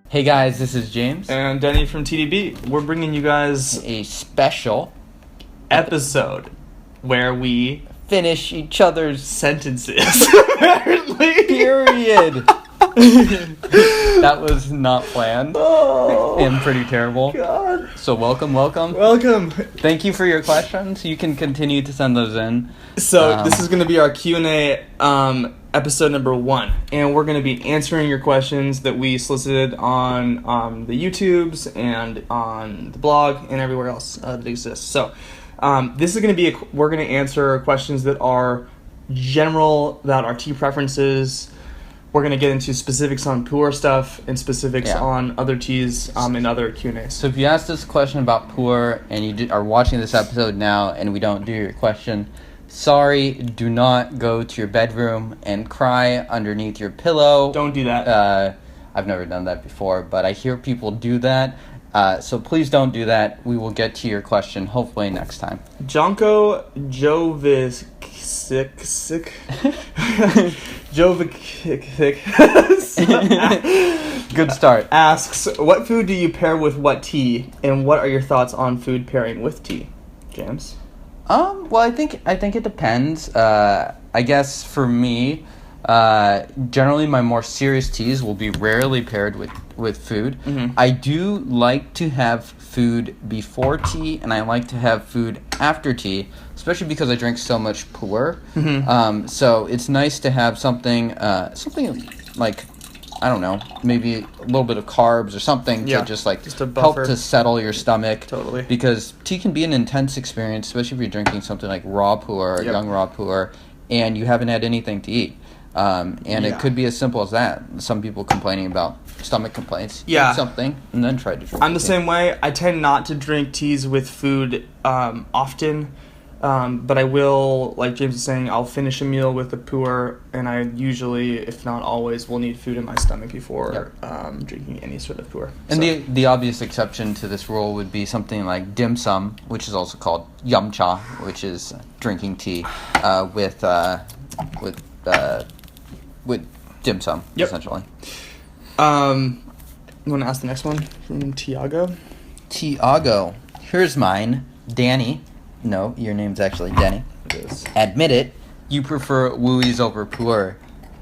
Hey guys, this is James. And Denny from TeaDB. We're bringing you guys A special episode where we finish each other's sentences. Apparently. period. That was not planned and pretty terrible. God. So welcome. Welcome. Thank you for your questions. You can continue to send those in. So this is going to be our Q&A episode number 1. And we're going to be answering your questions that we solicited on the YouTubes and on the blog and everywhere else that exists. So this is going to be, we're going to answer questions that are general about our tea preferences. We're going to get into specifics on Pour stuff and specifics on other teas and other Q&As. So if you asked us a question about Pour and you are watching this episode now and we don't do your question, sorry, do not go to your bedroom and cry underneath your pillow. Don't do that. I've never done that before, but I hear people do that. So please don't do that. We will get to your question hopefully next time. Jonko Jovic Good start. Asks, what food do you pair with what tea, and what are your thoughts on food pairing with tea? James? Well, I think it depends. I guess for me, generally my more serious teas will be rarely paired with food. Mm-hmm. I do like to have food before tea, and I like to have food after tea, especially because I drink so much Pour. Mm-hmm. So it's nice to have something like, I don't know, maybe a little bit of carbs or something to just a help buffer. to settle your stomach. Totally. Because tea can be an intense experience, especially if you're drinking something like raw Pour or young raw Pour, and you haven't had anything to eat. It could be as simple as that. Some people complaining about stomach complaints. Yeah. Eat something and then try to drink. I'm the same way. I tend not to drink teas with food often. But I will, like James is saying, I'll finish a meal with a Pour, and I usually, if not always, will need food in my stomach before drinking any sort of Pour. And the obvious exception to this rule would be something like dim sum, which is also called yum cha, which is drinking tea with dim sum, essentially. You want to ask the next one from Tiago? Tiago. Here's mine. Danny. No, your name's actually Denny. It is. Admit it, you prefer Wooey's over Pour,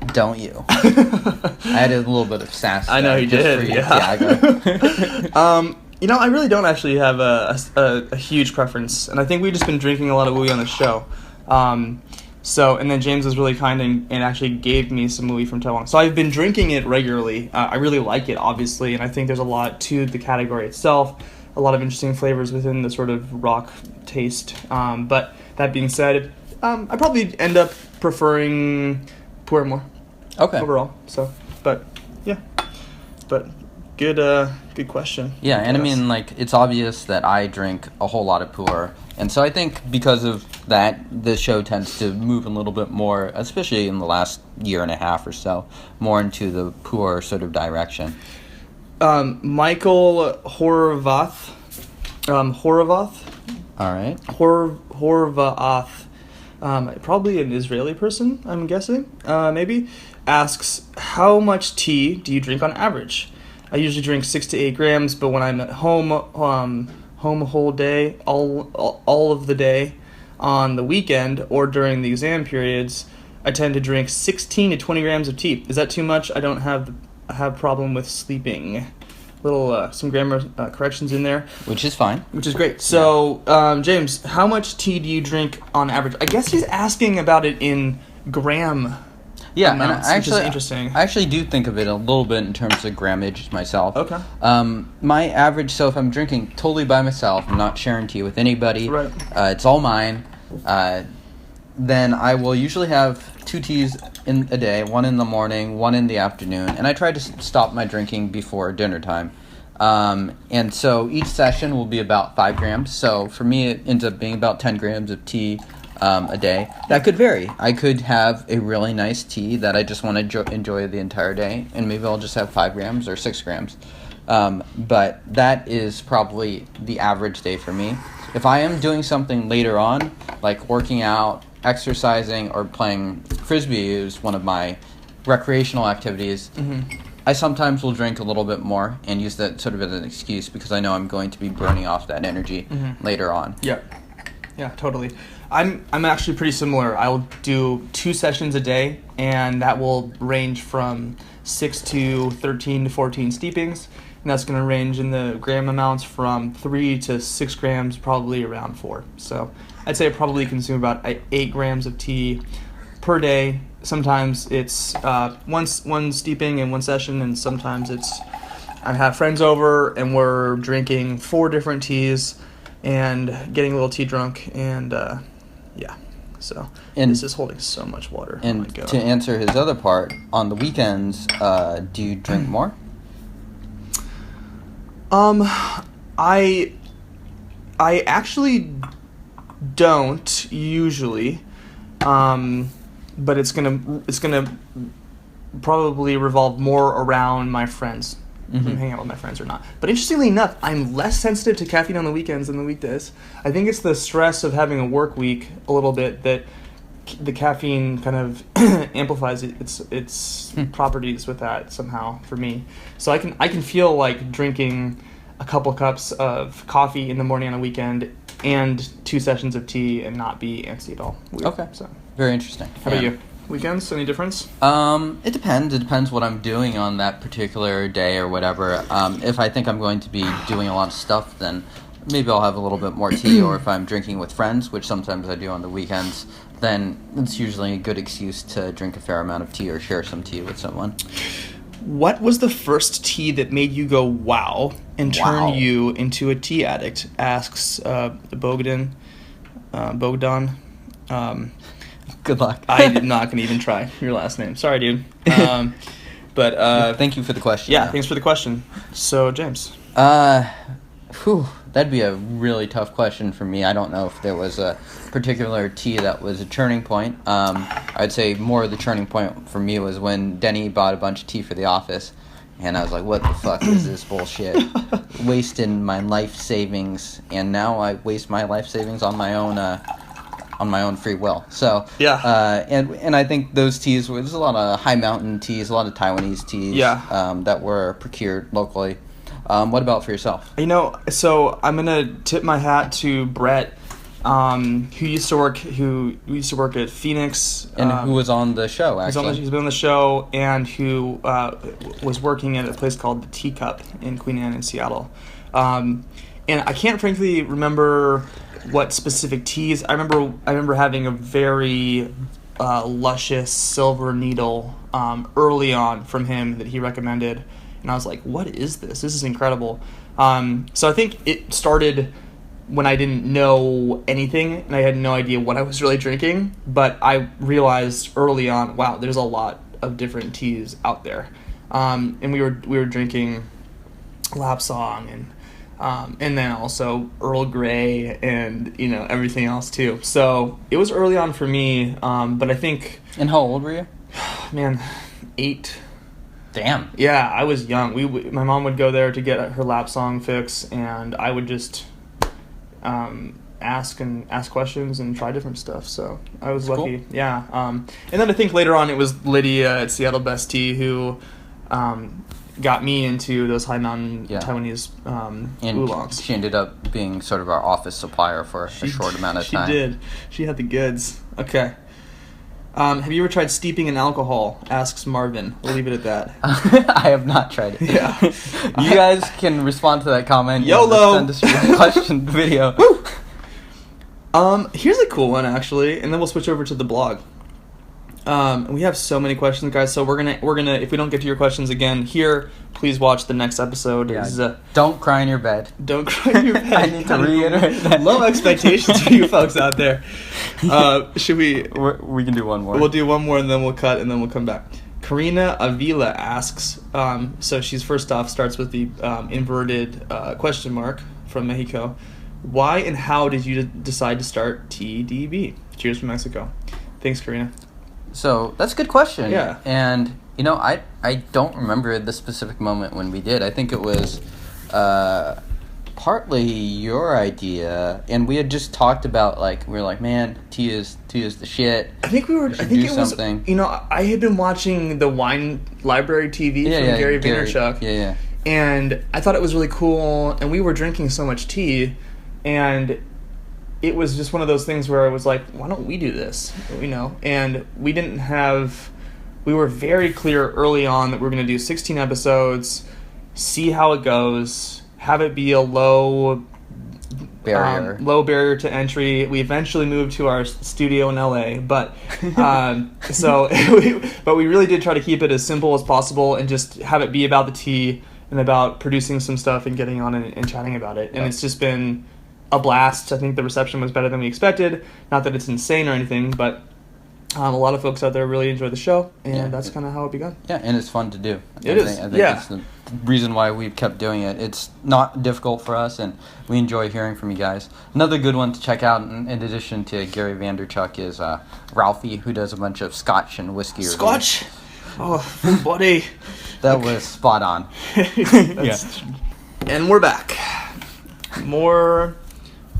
don't you? I had a little bit of sass. I know you just did, for you, Tiago. I really don't actually have a huge preference, and I think we've just been drinking a lot of Wooey on the show. And then James was really kind and actually gave me some Wooey from Taiwan. So I've been drinking it regularly. I really like it, obviously, and I think there's a lot to the category itself. A lot of interesting flavors within the sort of rock taste. But that being said, I probably end up preferring Pour more. Okay. Overall. So, but good question. Yeah, and I mean, like, it's obvious that I drink a whole lot of Pour, and so I think because of that, the show tends to move a little bit more, especially in the last year and a half or so, more into the Pour sort of direction. Michael Horvath. All right. Horvath. Probably an Israeli person, I'm guessing. Maybe. Asks, how much tea do you drink on average? I usually drink 6 to 8 grams, but when I'm at home a whole day, all of the day, on the weekend or during the exam periods, I tend to drink 16 to 20 grams of tea. Is that too much? I don't have problem with sleeping. Some grammar corrections in there. Which is fine. Which is great. So, James, how much tea do you drink on average? I guess he's asking about it in gram amounts, and which is interesting. I actually do think of it a little bit in terms of grammage myself. Okay. My average, so if I'm drinking totally by myself, I'm not sharing tea with anybody, right. It's all mine, then I will usually have 2 teas in a day, 1 in the morning, 1 in the afternoon, and I try to stop my drinking before dinner time. And so each session will be about 5 grams. So for me, it ends up being about 10 grams of tea a day. That could vary. I could have a really nice tea that I just want to enjoy the entire day, and maybe I'll just have 5 grams or 6 grams. But that is probably the average day for me. If I am doing something later on, like working out, exercising, or playing Frisbee is one of my recreational activities, Mm-hmm. I sometimes will drink a little bit more and use that sort of as an excuse because I know I'm going to be burning off that energy later on. Yeah, totally. I'm actually pretty similar. I'll do 2 sessions a day, and that will range from 6 to 13 to 14 steepings, and that's going to range in the gram amounts from 3 to 6 grams, probably around 4. So I'd say I probably consume about 8 grams of tea per day. Sometimes it's one steeping in one session, and sometimes it's I have friends over and we're drinking 4 different teas and getting a little tea drunk, and And this is holding so much water. And Oh my God. to answer his other part, on the weekends, do you drink more? I actually don't usually, but it's gonna probably revolve more around my friends. If I'm hanging out with my friends or not. But interestingly enough, I'm less sensitive to caffeine on the weekends than the weekdays. I think it's the stress of having a work week a little bit that the caffeine kind of amplifies its properties with that somehow for me. So I can feel like drinking a couple cups of coffee in the morning on a weekend and 2 sessions of tea and not be antsy at all. Weird. Okay. So Very interesting. how about you? Weekends, any difference? It depends. It depends what I'm doing on that particular day or whatever. If I think I'm going to be doing a lot of stuff, then maybe I'll have a little bit more tea. Or if I'm drinking with friends, which sometimes I do on the weekends, then it's usually a good excuse to drink a fair amount of tea or share some tea with someone. What was the first tea that made you go wow and turn Wow. you into a tea addict? Asks Bogdan. Good luck. I'm not going to even try your last name. Sorry, dude. But Thank you for the question. yeah, thanks for the question. So, James. That'd be a really tough question for me. I don't know if there was a particular tea that was a turning point. I'd say more of the turning point for me was when Denny bought a bunch of tea for the office, and I was like, what the fuck is this bullshit? Wasting my life savings, and now I waste my life savings on my own free will. So Yeah. and I think those teas, there's a lot of high mountain teas, a lot of Taiwanese teas that were procured locally. What about for yourself? So I'm gonna tip my hat to Brett, who used to work at Phoenix, And who was on the show, actually? He's been on the show, and who was working at a place called the Teacup in Queen Anne in Seattle. And I can't frankly remember what specific teas. I remember having a very luscious silver needle early on from him that he recommended. And I was like, what is this? This is incredible. So I think it started when I didn't know anything and I had no idea what I was really drinking. But I realized early on, wow, there's a lot of different teas out there. And we were drinking Lapsang and then also Earl Grey and everything else too. So it was early on for me. But I think, And how old were you? man, 8. Damn. Yeah, I was young. My mom would go there to get her Lapsang fix, and I would just ask questions and try different stuff. So I was lucky. Cool. Yeah. And then I think later on it was Lydia at Seattle Best Tea who got me into those high mountain Taiwanese And oolongs. she ended up being sort of our office supplier for a short amount of time. She did. She had the goods. Okay. Have you ever tried steeping in alcohol? Asks Marvin. We'll leave it at that. I have not tried it. Yeah. You guys can respond to that comment. YOLO! Send us your question video. Here's a cool one actually, and then we'll switch over to the blog. We have so many questions, guys. So we're gonna if we don't get to your questions again here, please watch the next episode. Yeah. Don't cry in your bed. Don't cry in your bed. I need to reiterate that. Low expectations for you folks out there. Should we? We can do one more. We'll do one more, and then we'll cut, and then we'll come back. Karina Avila asks. So she's first off starts with the inverted question mark from Mexico. Why and how did you decide to start TeaDB? Cheers from Mexico. Thanks, Karina. So that's a good question. Yeah. And I don't remember the specific moment when we did. I think it was partly your idea, and we had just talked about we were like, man, tea is the shit. I think I think it was something. I had been watching the Wine Library TV from Gary Vaynerchuk. Yeah. And I thought it was really cool, and we were drinking so much tea, and it was just one of those things where I was like, why don't we do this? And we were very clear early on that we were going to do 16 episodes, see how it goes, have it be a low barrier to entry. We eventually moved to our studio in LA, but but we really did try to keep it as simple as possible and just have it be about the tea and about producing some stuff and getting on and chatting about it. And it's just been a blast. I think the reception was better than we expected. Not that it's insane or anything, but a lot of folks out there really enjoy the show, and that's kind of how it began. Yeah, and it's fun to do. I think it's the reason why we've kept doing it. It's not difficult for us, and we enjoy hearing from you guys. Another good one to check out, in addition to Gary Vaynerchuk, is Ralphie, who does a bunch of Scotch and whiskey reviews. Scotch? Oh, buddy. That was spot on. And we're back. More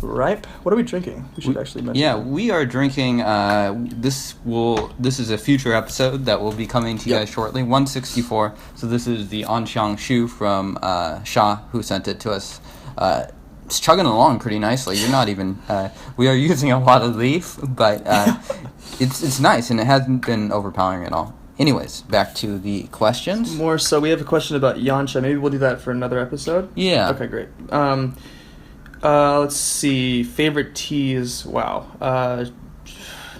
ripe. What are we drinking? We should actually mention. Yeah, we are drinking. This is a future episode that will be coming to you guys shortly. 164. So this is the Anxiang Shu from Sha, who sent it to us. It's chugging along pretty nicely. You're not even. We are using a lot of leaf, but it's nice and it hasn't been overpowering at all. Anyways, back to the questions. More so, we have a question about Yancha. Maybe we'll do that for another episode. Yeah. Okay, great. Let's see. Favorite teas. Wow.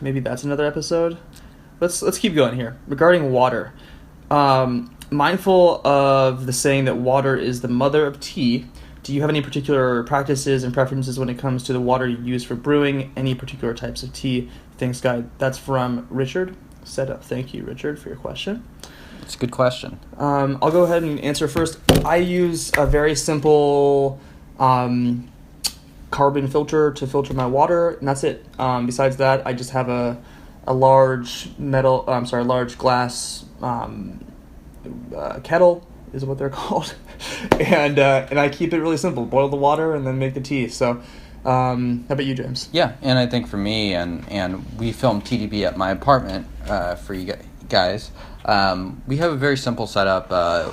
Maybe that's another episode. Let's keep going here. Regarding water, mindful of the saying that water is the mother of tea. Do you have any particular practices and preferences when it comes to the water you use for brewing any particular types of tea? Thanks, guy. That's from Richard. Thank you, Richard, for your question. It's a good question. I'll go ahead and answer first. I use a very simple carbon filter to filter my water, and that's it. Besides that, I just have a large glass kettle is what they're called, and I keep it really simple. Boil the water and then make the tea. So, how about you, James? Yeah, and I think for me, and we filmed TeaDB at my apartment for you guys. We have a very simple setup.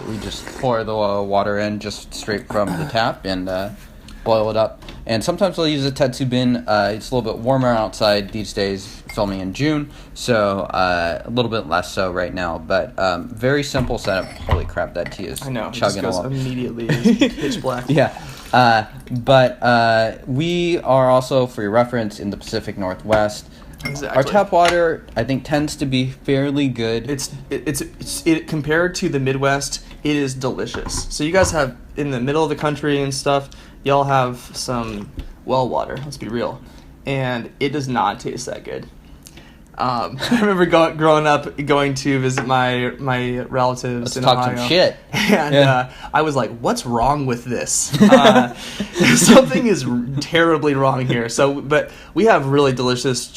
We just pour the water in just straight from the tap and boil it up. And sometimes we'll use a Tetsu bin. It's a little bit warmer outside these days, filming in June, so a little bit less so right now. But very simple setup. Holy crap, that tea is chugging along. It just goes immediately pitch black. Yeah. But we are also, for your reference, in the Pacific Northwest. Exactly. Our tap water, I think, tends to be fairly good. It's compared to the Midwest, it is delicious. So you guys have, in the middle of the country and stuff, y'all have some well water, let's be real, and it does not taste that good. I remember growing up, going to visit my relatives in Ohio. Let's talk some shit. And I was like, what's wrong with this? Something is terribly wrong here. But we have really delicious,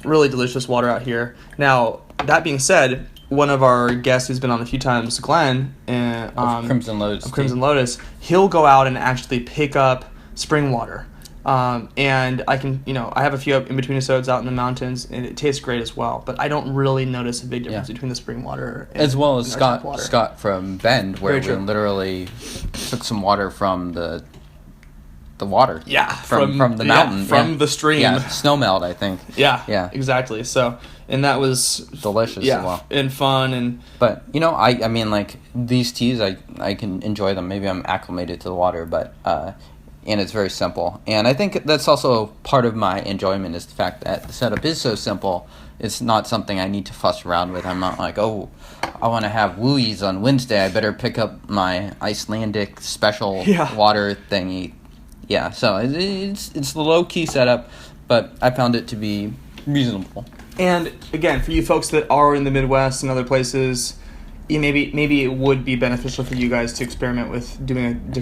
really delicious water out here. Now, that being said, one of our guests who's been on a few times, Glenn, of Crimson Lotus, he'll go out and actually pick up spring water. And I can, I have a few in between episodes out in the mountains, and it tastes great as well. But I don't really notice a big difference between the spring water and as well as Scott from Bend, where we literally took some water from the water. Yeah, from the mountain, from the stream. Yeah, snow melt, I think. Yeah, exactly. So, and that was delicious. Yeah, as well. And fun But I mean, like these teas, I can enjoy them. Maybe I'm acclimated to the water, but. And it's very simple. And I think that's also part of my enjoyment is the fact that the setup is so simple. It's not something I need to fuss around with. I'm not like, I want to have wooies on Wednesday. I better pick up my Icelandic special water thingy. Yeah, so it's the low-key setup, but I found it to be reasonable. And, again, for you folks that are in the Midwest and other places, maybe it would be beneficial for you guys to experiment with doing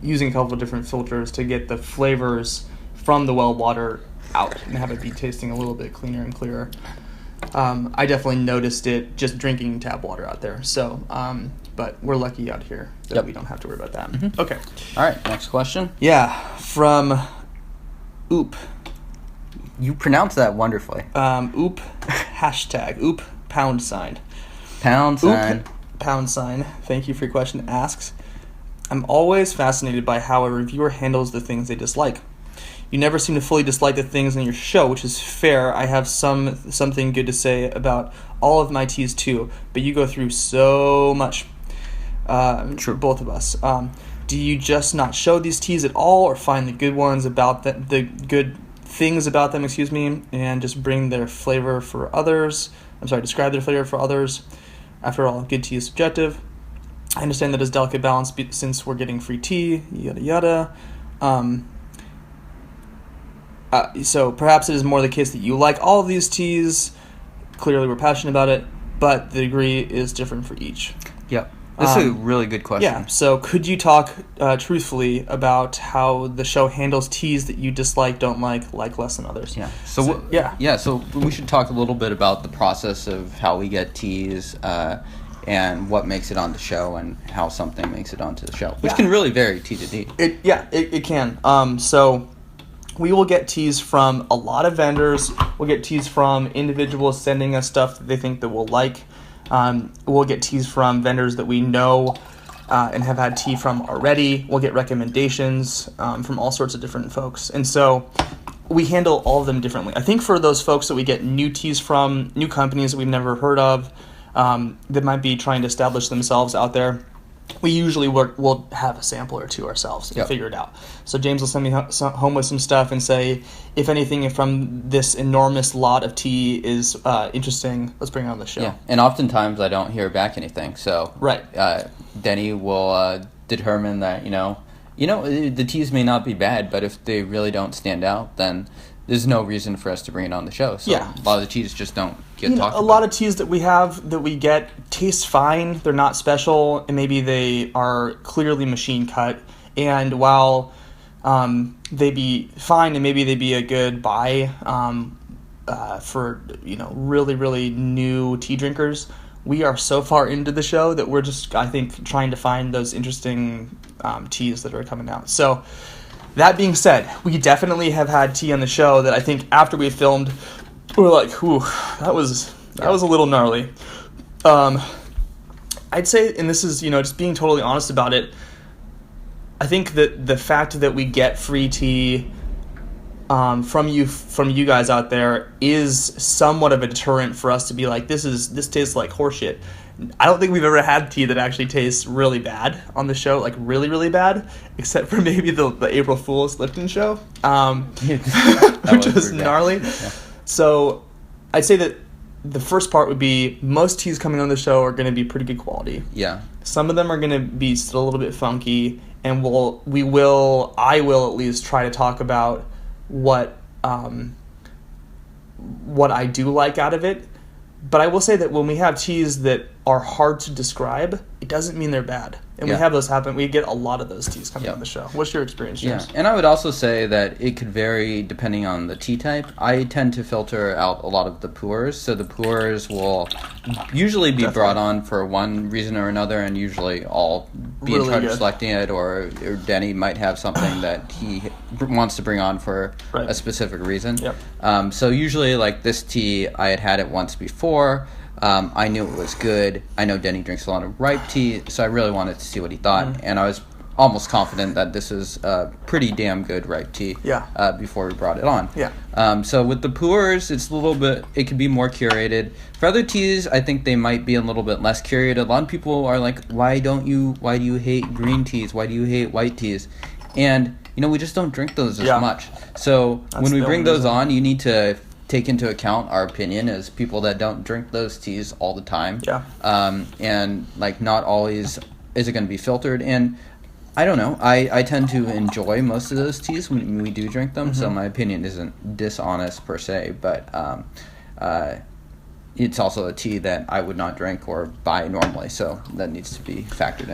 using a couple of different filters to get the flavors from the well water out and have it be tasting a little bit cleaner and clearer. I definitely noticed it just drinking tap water out there. So But we're lucky out here that we don't have to worry about that. Mm-hmm. Okay. All right, next question. Yeah, from Oop. You pronounce that wonderfully. Oop, hashtag, Oop, pound sign. Pound sign. Oop, pound sign, thank you for your question, asks, I'm always fascinated by how a reviewer handles the things they dislike. You never seem to fully dislike the things in your show, which is fair. I have something good to say about all of my teas too, but you go through so much. True. Both of us. Do you just not show these teas at all, or find the good ones about the good things about them, and just bring their flavor for others? Describe their flavor for others. After all, good tea is subjective. I understand that it's delicate balance since we're getting free tea, yada yada. So perhaps it is more the case that you like all of these teas. Clearly, we're passionate about it, but the degree is different for each. Yep. This is a really good question. Yeah, so could you talk truthfully about how the show handles teas that you dislike, don't like less than others? Yeah. So we should talk a little bit about the process of how we get teas and what makes it on the show and how something makes it onto the show, which can really vary tea to tea. It can. So we will get teas from a lot of vendors. We'll get teas from individuals sending us stuff that they think that we'll like. We'll get teas from vendors that we know and have had tea from already. We'll get recommendations from all sorts of different folks. And so we handle all of them differently. I think for those folks that we get new teas from, new companies that we've never heard of, that might be trying to establish themselves out there, we usually we'll have a sample or two ourselves and figure it out. So James will send me home with some stuff and say, if anything from this enormous lot of tea is interesting, let's bring it on the show. Yeah, and oftentimes I don't hear back anything. So Denny will determine that the teas may not be bad, but if they really don't stand out, then there's no reason for us to bring it on the show. So a lot of the teas just don't get talked about. A lot of teas that we have, that we get, taste fine. They're not special, and maybe they are clearly machine cut. And while they be fine, and maybe they be a good buy for really, really new tea drinkers, we are so far into the show that we're just, I think, trying to find those interesting teas that are coming out. So that being said, we definitely have had tea on the show that I think after we filmed, we're like, "Whew, that was a little gnarly." I'd say, and this is just being totally honest about it, I think that the fact that we get free tea from you guys out there is somewhat of a deterrent for us to be like, this tastes like horseshit. I don't think we've ever had tea that actually tastes really bad on the show, like really, really bad, except for maybe the April Fool's Lipton show, which was gnarly. Yeah. So I'd say that the first part would be most teas coming on the show are going to be pretty good quality. Yeah. Some of them are going to be still a little bit funky, and I will at least try to talk about what I do like out of it. But I will say that when we have teas that are hard to describe, it doesn't mean they're bad. And we have those happen. We get a lot of those teas coming on the show. What's your experience, James? Yeah, and I would also say that it could vary depending on the tea type. I tend to filter out a lot of the pours. So the pours will usually be brought on for one reason or another, and usually I'll be in charge of selecting it, or Denny might have something that he wants to bring on for a specific reason. Yep. So usually, like this tea, I had it once before. I knew it was good. I know Denny drinks a lot of ripe tea, so I really wanted to see what he thought. And I was almost confident that this is pretty damn good ripe tea before we brought it on. So with the pours, it's a little bit, it can be more curated. For other teas, I think they might be a little bit less curated. A lot of people are like, why do you hate green teas? Why do you hate white teas? And, we just don't drink those as much. So when we bring those on, you need to take into account our opinion as people that don't drink those teas all the time. And not always is it going to be filtered. And I don't know. I tend to enjoy most of those teas when we do drink them. So my opinion isn't dishonest per se, but it's also a tea that I would not drink or buy normally. So that needs to be factored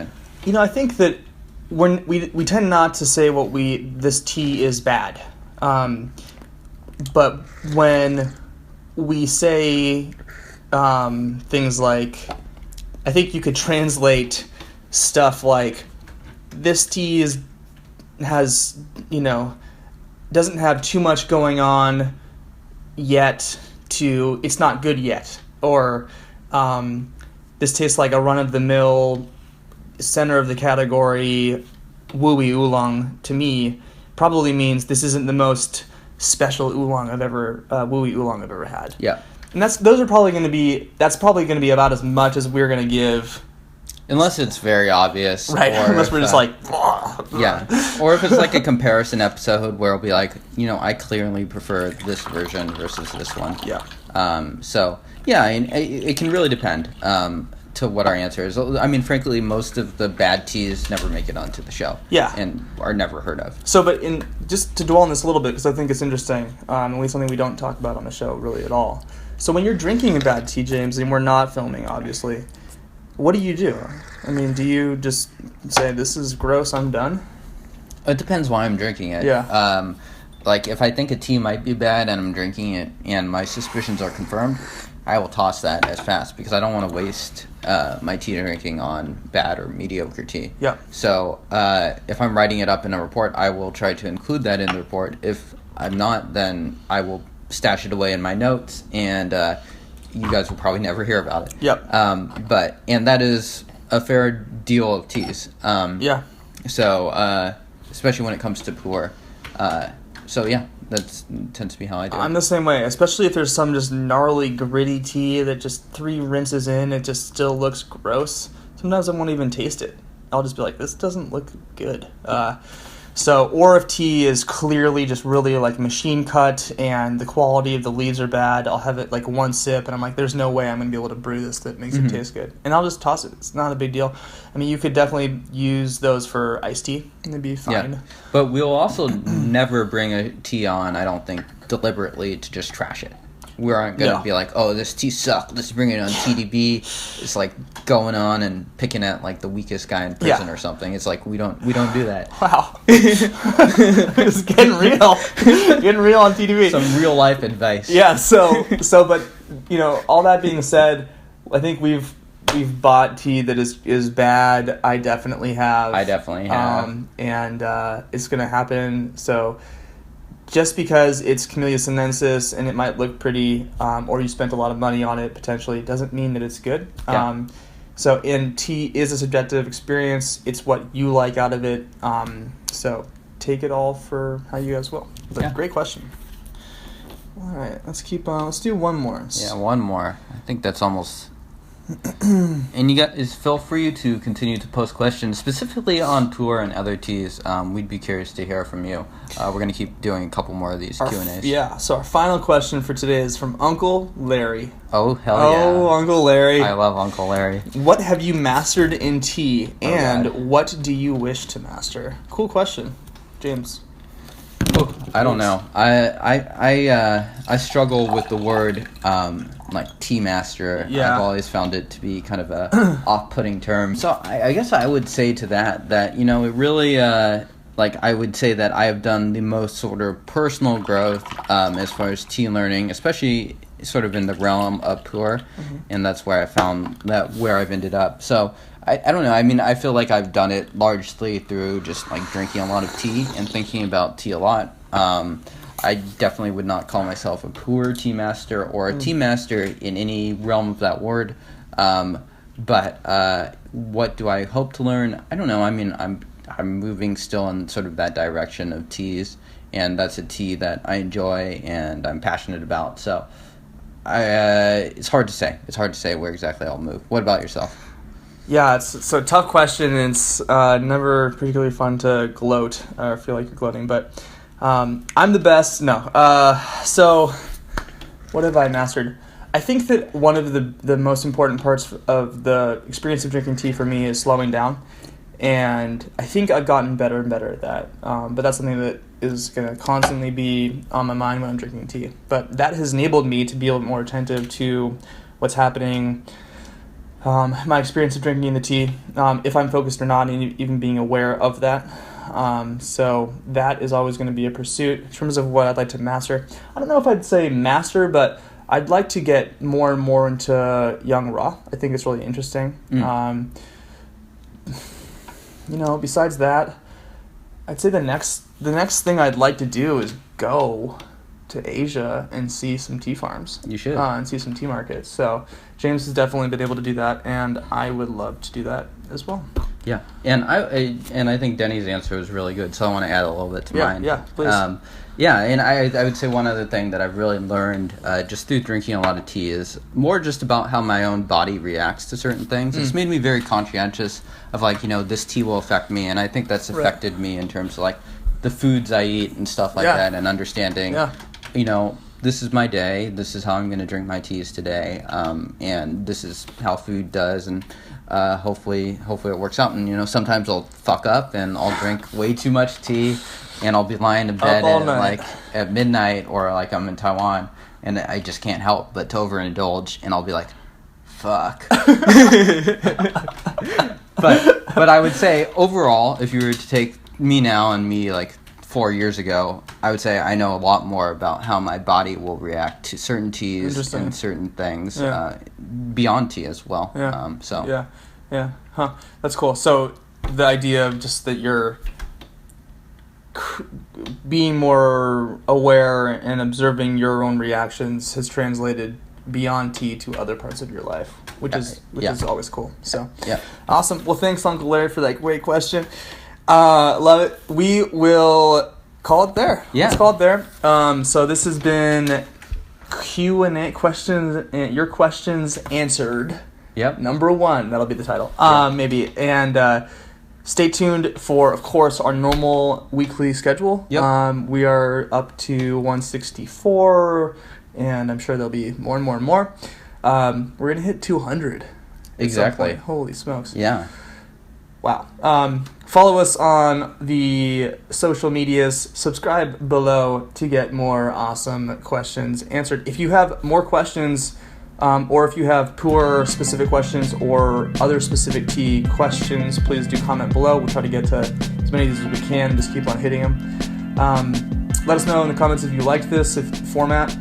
in. I think that when we tend not to say this tea is bad. But when we say things like, I think you could translate stuff like this tea has, doesn't have too much going on yet to it's not good yet, or this tastes like a run-of-the-mill center of the category wooey oolong. To me, probably means this isn't the most special oolong wooey oolong I've ever had. Yeah. And that's probably going to be about as much as we're going to give. Unless it's very obvious. Right, unless we're just like... Yeah, or if it's like a comparison episode where it'll be like, I clearly prefer this version versus this one. Yeah. So, yeah, it can really depend to what our answer is. I mean, frankly, most of the bad teas never make it onto the show. Yeah. And are never heard of. So, but just to dwell on this a little bit, because I think it's interesting, at least something we don't talk about on the show really at all. So when you're drinking a bad tea, James, and we're not filming, obviously, what do you do? I mean, do you just say, this is gross, I'm done? It depends why I'm drinking it. Yeah. Like, if I think a tea might be bad and I'm drinking it and my suspicions are confirmed, I will toss that as fast because I don't want to waste my tea drinking on bad or mediocre tea. Yeah. So if I'm writing it up in a report, I will try to include that in the report. If I'm not, then I will stash it away in my notes, and you guys will probably never hear about it. Yep. And that is a fair deal of teas. Yeah. So, especially when it comes to pour. So, yeah, that tends to be how I do it. I'm the same way, especially if there's some just gnarly, gritty tea that just 3 rinses in, it just still looks gross. Sometimes I won't even taste it. I'll just be like, this doesn't look good. Or if tea is clearly just really like machine cut and the quality of the leaves are bad, I'll have it like one sip and I'm like, there's no way I'm going to be able to brew this that makes it taste good. And I'll just toss it. It's not a big deal. I mean, you could definitely use those for iced tea and it'd be fine. Yeah. But we'll also never bring a tea on, I don't think, deliberately to just trash it. We aren't going to be like, oh, this tea sucked, let's bring it on TeaDB. It's like going on and picking at like the weakest guy in prison or something. It's like we don't do that. Wow. It's getting real. Getting real on TeaDB. Some real life advice. Yeah, but all that being said, I think we've bought tea that is bad. I definitely have. And it's going to happen. So just because it's Camellia sinensis and it might look pretty, or you spent a lot of money on it potentially, doesn't mean that it's good. Yeah. So tea is a subjective experience. It's what you like out of it. So take it all for how you guys will. But great question. All right, let's do one more. Yeah, one more. I think that's almost... And feel free to continue to post questions specifically on Pour and other teas. We'd be curious to hear from you. We're going to keep doing a couple more of these Q&As. Yeah, so our final question for today is from Uncle Larry. Oh, hell yeah. Oh, Uncle Larry. I love Uncle Larry. What have you mastered in tea, and what do you wish to master? Cool question. James. I don't know. I struggle with the word like tea master. Yeah. I've always found it to be kind of a off-putting term. So I guess I would say to that it really I would say that I have done the most sort of personal growth as far as tea learning, especially sort of in the realm of Pour, and that's where I found that where I've ended up. So I don't know. I mean, I feel like I've done it largely through just like drinking a lot of tea and thinking about tea a lot. I definitely would not call myself a Pour tea master or a tea master in any realm of that word. But what do I hope to learn? I don't know. I mean, I'm moving still in sort of that direction of teas, and that's a tea that I enjoy and I'm passionate about. So it's hard to say. It's hard to say where exactly I'll move. What about yourself? Yeah, it's a tough question, and it's never particularly fun to gloat or feel like you're gloating, but I'm the best. No. So what have I mastered? I think that one of the most important parts of the experience of drinking tea for me is slowing down, and I think I've gotten better and better at that, but that's something that is going to constantly be on my mind when I'm drinking tea. But that has enabled me to be a little more attentive to what's happening, my experience of drinking the tea, if I'm focused or not, and even being aware of that. So that is always going to be a pursuit. In terms of what I'd like to master, I don't know if I'd say master, but I'd like to get more and more into young raw. I think it's really interesting. Besides that, I'd say the next thing I'd like to do is go to Asia and see some tea farms. You should. And see some tea markets. So James has definitely been able to do that, and I would love to do that as well. Yeah, and I think Denny's answer was really good, so I want to add a little bit to mine. Yeah, please. And I would say one other thing that I've really learned just through drinking a lot of tea is more just about how my own body reacts to certain things. It's made me very conscientious of, like, this tea will affect me, and I think that's affected me in terms of, like, the foods I eat and stuff like that, and understanding, this is my day, this is how I'm going to drink my teas today, and this is how food does, and hopefully it works out. And sometimes I'll fuck up and I'll drink way too much tea, and I'll be lying in bed at midnight, or like I'm in Taiwan, and I just can't help but to overindulge, and I'll be like, fuck. but I would say overall, if you were to take me now and me like 4 years ago, I would say I know a lot more about how my body will react to certain teas and certain things beyond tea as well. That's cool. So the idea of just that you're being more aware and observing your own reactions has translated beyond tea to other parts of your life, which is always cool. So awesome. Well, thanks, Uncle Larry, for that great question. Love it. We will call it there. Let's call it there. So this has been Q&A, questions, your questions answered. Yep. Number 1, that'll be the title. Maybe. And stay tuned for, of course, our normal weekly schedule. Yep. We are up to 164, and I'm sure there'll be more and more and more. We're going to hit 200. Exactly. Holy smokes. Yeah. Wow. Follow us on the social medias. Subscribe below to get more awesome questions answered. If you have more questions, or if you have Pour specific questions or other specific tea questions, please do comment below. We'll try to get to as many of these as we can. Just keep on hitting them. Let us know in the comments if you liked this format.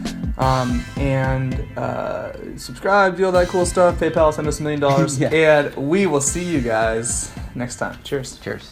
And subscribe, do all that cool stuff. PayPal, send us $1 million. And we will see you guys next time. Cheers. Cheers.